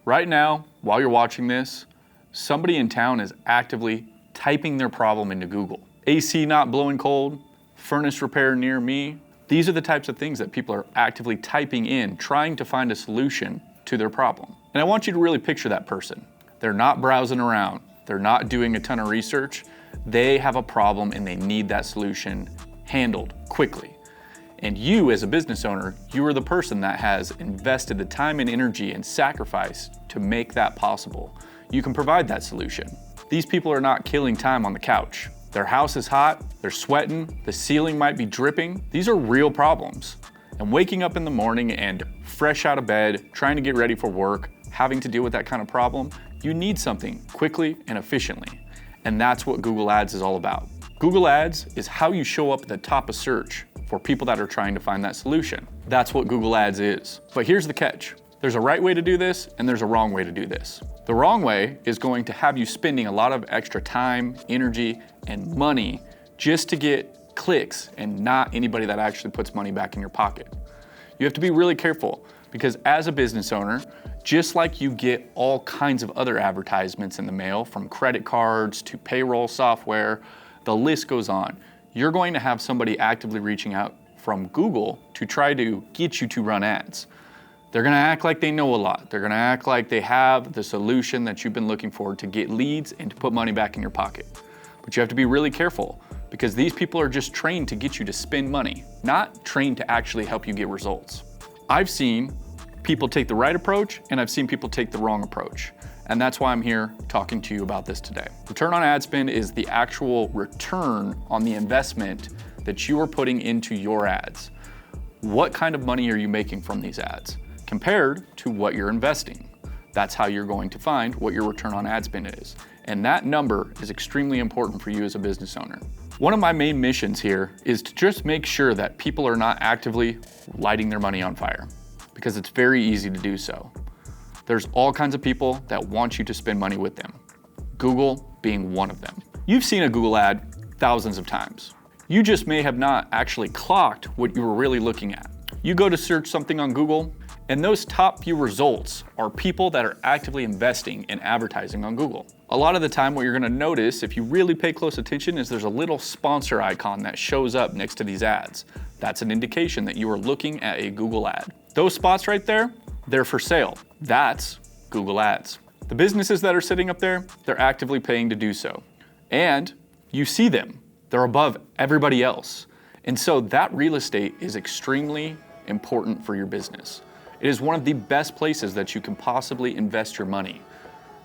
Right now, while you're watching this, somebody in town is actively typing their problem into Google. AC not blowing cold, furnace repair near me. These are the types of things that people are actively typing in, trying to find a solution to their problem. And I want you to really picture that person. They're not browsing around. They're not doing a ton of research. They have a problem and they need that solution handled quickly. And you as a business owner, you are the person that has invested the time and energy and sacrifice to make that possible. You can provide that solution. These people are not killing time on the couch. Their house is hot, they're sweating, the ceiling might be dripping. These are real problems. And waking up in the morning and fresh out of bed, trying to get ready for work, having to deal with that kind of problem, you need something quickly and efficiently. And that's what Google Ads is all about. Google Ads is how you show up at the top of search for people that are trying to find that solution. That's what Google Ads is. But here's the catch. There's a right way to do this and there's a wrong way to do this. The wrong way is going to have you spending a lot of extra time, energy, and money just to get clicks and not anybody that actually puts money back in your pocket. You have to be really careful because as a business owner, just like you get all kinds of other advertisements in the mail, from credit cards to payroll software, the list goes on. You're going to have somebody actively reaching out from Google to try to get you to run ads. They're gonna act like they know a lot. They're gonna act like they have the solution that you've been looking for to get leads and to put money back in your pocket. But you have to be really careful because these people are just trained to get you to spend money, not trained to actually help you get results. I've seen people take the right approach and I've seen people take the wrong approach. And that's why I'm here talking to you about this today. Return on ad spend is the actual return on the investment that you are putting into your ads. What kind of money are you making from these ads compared to what you're investing? That's how you're going to find what your return on ad spend is. And that number is extremely important for you as a business owner. One of my main missions here is to just make sure that people are not actively lighting their money on fire, because it's very easy to do so. There's all kinds of people that want you to spend money with them, Google being one of them. You've seen a Google ad thousands of times. You just may have not actually clocked what you were really looking at. You go to search something on Google, and those top few results are people that are actively investing in advertising on Google. A lot of the time, what you're gonna notice, if you really pay close attention, is there's a little sponsor icon that shows up next to these ads. That's an indication that you are looking at a Google ad. Those spots right there, they're for sale. That's Google Ads. The businesses that are sitting up there, they're actively paying to do so. And you see them. They're above everybody else. And so that real estate is extremely important for your business. It is one of the best places that you can possibly invest your money.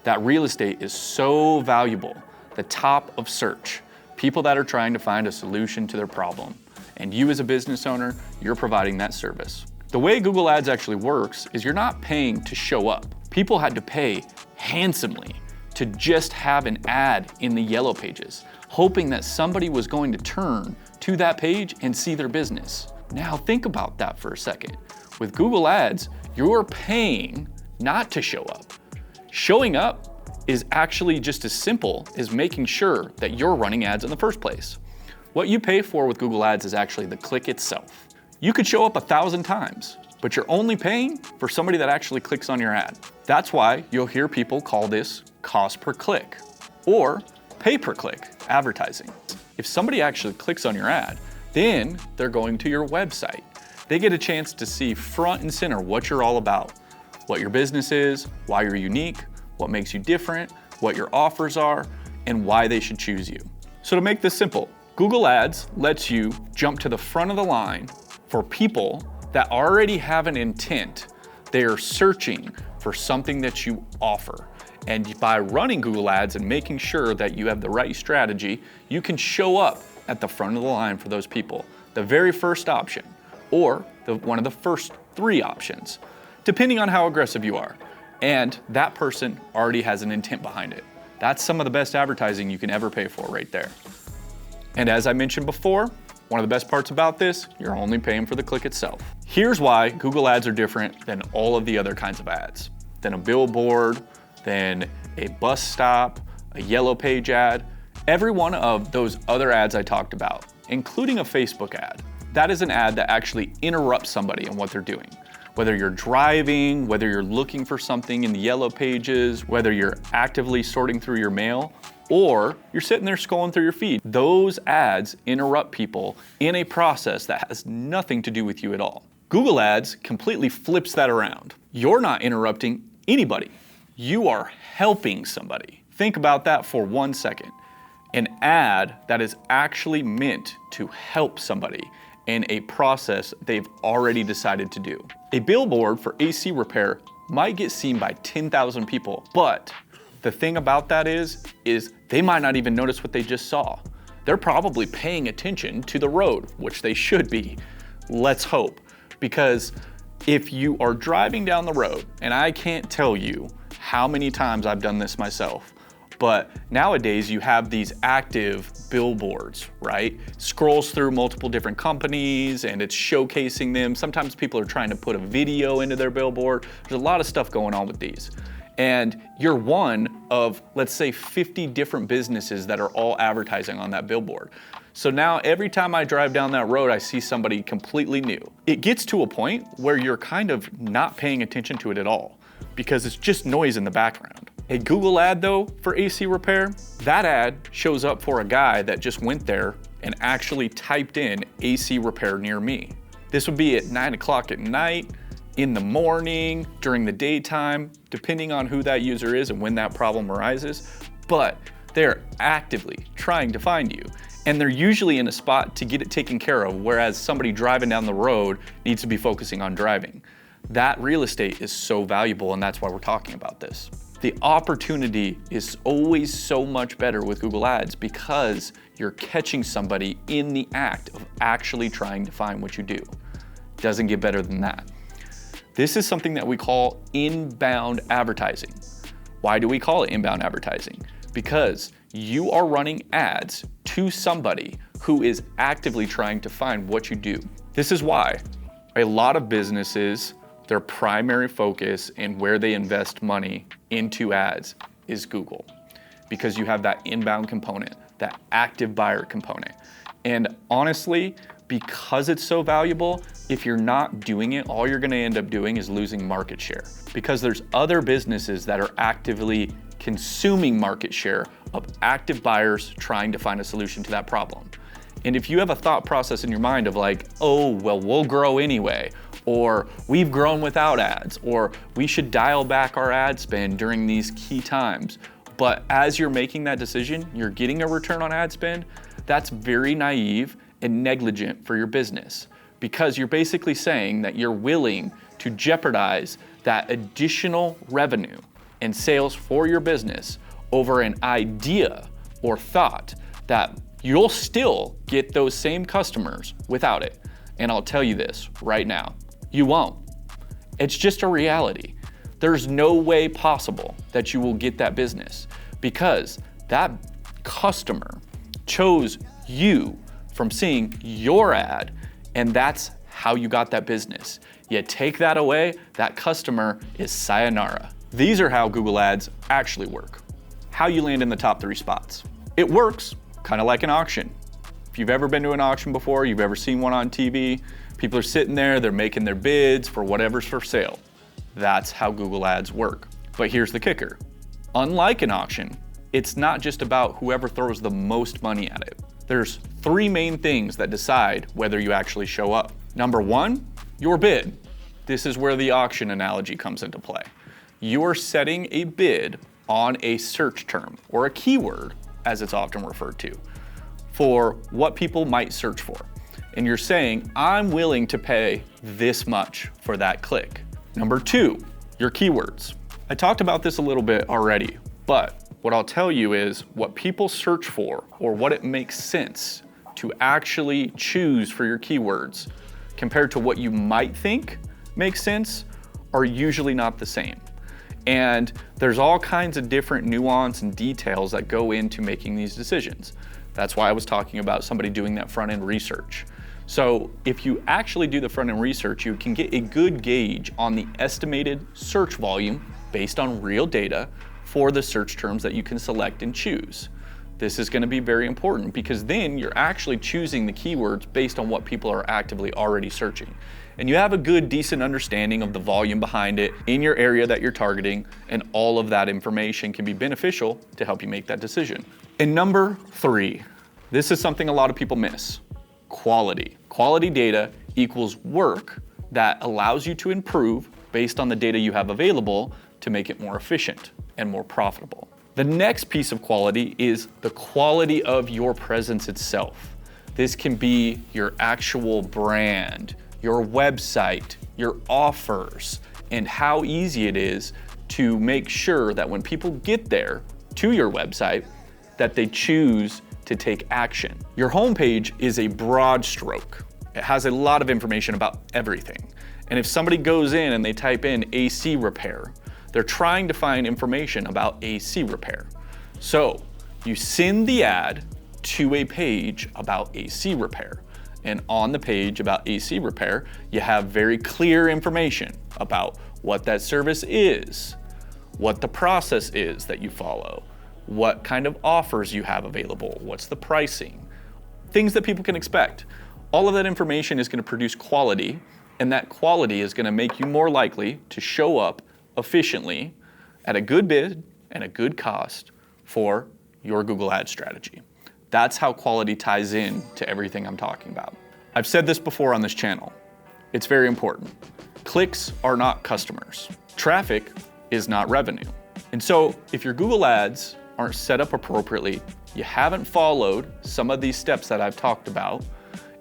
That real estate is so valuable, the top of search, people that are trying to find a solution to their problem. And you as a business owner, you're providing that service. The way Google Ads actually works is you're not paying to show up. People had to pay handsomely to just have an ad in the yellow pages, hoping that somebody was going to turn to that page and see their business. Now think about that for a second. With Google Ads, you're paying not to show up. Showing up is actually just as simple as making sure that you're running ads in the first place. What you pay for with Google Ads is actually the click itself. You could show up 1,000 times, but you're only paying for somebody that actually clicks on your ad. That's why you'll hear people call this cost per click or pay per click advertising. If somebody actually clicks on your ad, then they're going to your website. They get a chance to see front and center what you're all about, what your business is, why you're unique, what makes you different, what your offers are, and why they should choose you. So to make this simple, Google Ads lets you jump to the front of the line for people that already have an intent. They are searching for something that you offer. And by running Google Ads and making sure that you have the right strategy, you can show up at the front of the line for those people, the very first option, or one of the first 3 options, depending on how aggressive you are. And that person already has an intent behind it. That's some of the best advertising you can ever pay for right there. And as I mentioned before, one of the best parts about this, you're only paying for the click itself. Here's why Google Ads are different than all of the other kinds of ads, than a billboard, than a bus stop, a yellow page ad, every one of those other ads I talked about, including a Facebook ad. That is an ad that actually interrupts somebody in what they're doing. Whether you're driving, whether you're looking for something in the yellow pages, whether you're actively sorting through your mail, or you're sitting there scrolling through your feed, those ads interrupt people in a process that has nothing to do with you at all. Google Ads completely flips that around. You're not interrupting anybody. You are helping somebody. Think about that for 1 second. An ad that is actually meant to help somebody in a process they've already decided to do. A billboard for AC repair might get seen by 10,000 people, but the thing about that is they might not even notice what they just saw. They're probably paying attention to the road, which they should be. Let's hope. Because if you are driving down the road, and I can't tell you how many times I've done this myself, but nowadays you have these active billboards, right? Scrolls through multiple different companies and it's showcasing them. Sometimes people are trying to put a video into their billboard. There's a lot of stuff going on with these. And you're one of, let's say, 50 different businesses that are all advertising on that billboard. So now every time I drive down that road, I see somebody completely new. It gets to a point where you're kind of not paying attention to it at all because it's just noise in the background. A Google ad though for AC repair, that ad shows up for a guy that just went there and actually typed in AC repair near me. This would be at 9 o'clock at night, in the morning, during the daytime, depending on who that user is and when that problem arises, but they're actively trying to find you. And they're usually in a spot to get it taken care of, whereas somebody driving down the road needs to be focusing on driving. That real estate is so valuable, and that's why we're talking about this. The opportunity is always so much better with Google Ads because you're catching somebody in the act of actually trying to find what you do. Doesn't get better than that. This is something that we call inbound advertising. Why do we call it inbound advertising? Because you are running ads to somebody who is actively trying to find what you do. This is why a lot of businesses, their primary focus and where they invest money into ads is Google, because you have that inbound component, that active buyer component. And honestly, because it's so valuable, if you're not doing it, all you're gonna end up doing is losing market share, because there's other businesses that are actively consuming market share of active buyers trying to find a solution to that problem. And if you have a thought process in your mind of like, oh, well, we'll grow anyway, or we've grown without ads, or we should dial back our ad spend during these key times, but as you're making that decision, you're getting a return on ad spend, that's very naive and negligent for your business, because you're basically saying that you're willing to jeopardize that additional revenue and sales for your business over an idea or thought that you'll still get those same customers without it. And I'll tell you this right now, you won't. It's just a reality. There's no way possible that you will get that business because that customer chose you from seeing your ad, and that's how you got that business. You take that away, that customer is sayonara. These are how Google Ads actually work. How you land in the top 3 spots. It works kind of like an auction. If you've ever been to an auction before, you've ever seen one on TV, people are sitting there, they're making their bids for whatever's for sale. That's how Google Ads work. But here's the kicker. Unlike an auction, it's not just about whoever throws the most money at it. There's 3 main things that decide whether you actually show up. Number 1, your bid. This is where the auction analogy comes into play. You are setting a bid on a search term, or a keyword, as it's often referred to, for what people might search for. And you're saying, I'm willing to pay this much for that click. Number 2, your keywords. I talked about this a little bit already, but what I'll tell you is what people search for, or what it makes sense to actually choose for your keywords compared to what you might think makes sense, are usually not the same. And there's all kinds of different nuance and details that go into making these decisions. That's why I was talking about somebody doing that front-end research. So if you actually do the front-end research, you can get a good gauge on the estimated search volume based on real data for the search terms that you can select and choose. This is going to be very important because then you're actually choosing the keywords based on what people are actively already searching. And you have a good, decent understanding of the volume behind it in your area that you're targeting, and all of that information can be beneficial to help you make that decision. And number 3, this is something a lot of people miss: quality. Quality data equals work that allows you to improve based on the data you have available to make it more efficient and more profitable. The next piece of quality is the quality of your presence itself. This can be your actual brand, your website, your offers, and how easy it is to make sure that when people get there to your website, that they choose to take action. Your homepage is a broad stroke. It has a lot of information about everything. And if somebody goes in and they type in AC repair, they're trying to find information about AC repair. So you send the ad to a page about AC repair. And on the page about AC repair, you have very clear information about what that service is, what the process is that you follow, what kind of offers you have available, what's the pricing, things that people can expect. All of that information is going to produce quality, and that quality is going to make you more likely to show up efficiently at a good bid and a good cost for your Google Ads strategy. That's how quality ties in to everything I'm talking about. I've said this before on this channel. It's very important. Clicks are not customers. Traffic is not revenue. And so if your Google Ads aren't set up appropriately, you haven't followed some of these steps that I've talked about,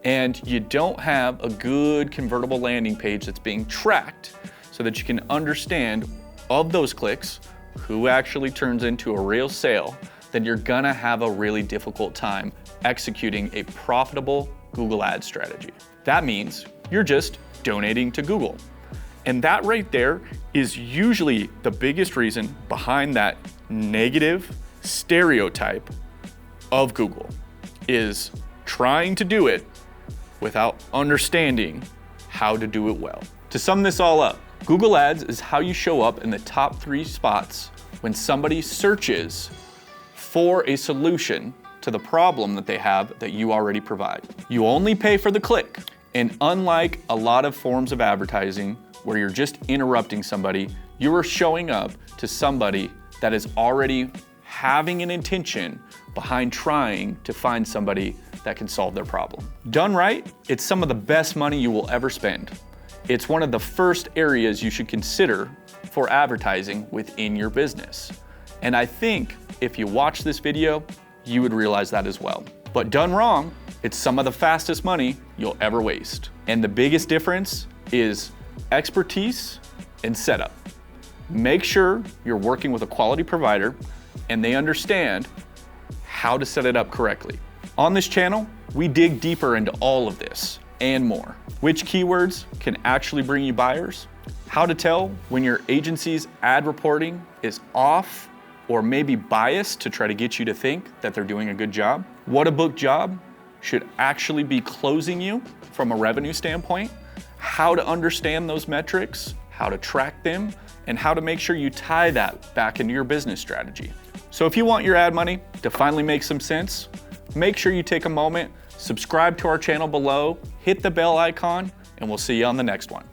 and you don't have a good convertible landing page that's being tracked so that you can understand of those clicks who actually turns into a real sale, then you're gonna have a really difficult time executing a profitable Google Ads strategy. That means you're just donating to Google. And that right there is usually the biggest reason behind that negative stereotype of Google, is trying to do it without understanding how to do it well. To sum this all up, Google Ads is how you show up in the top 3 spots when somebody searches for a solution to the problem that they have that you already provide. You only pay for the click. And unlike a lot of forms of advertising where you're just interrupting somebody, you are showing up to somebody that is already having an intention behind trying to find somebody that can solve their problem. Done right, it's some of the best money you will ever spend. It's one of the first areas you should consider for advertising within your business. And I think if you watch this video, you would realize that as well. But done wrong, it's some of the fastest money you'll ever waste. And the biggest difference is expertise and setup. Make sure you're working with a quality provider and they understand how to set it up correctly. On this channel, we dig deeper into all of this and more. Which keywords can actually bring you buyers? How to tell when your agency's ad reporting is off or maybe biased to try to get you to think that they're doing a good job? What a booked job should actually be closing you from a revenue standpoint? How to understand those metrics, how to track them, and how to make sure you tie that back into your business strategy. So if you want your ad money to finally make some sense, make sure you take a moment, subscribe to our channel below, hit the bell icon, and we'll see you on the next one.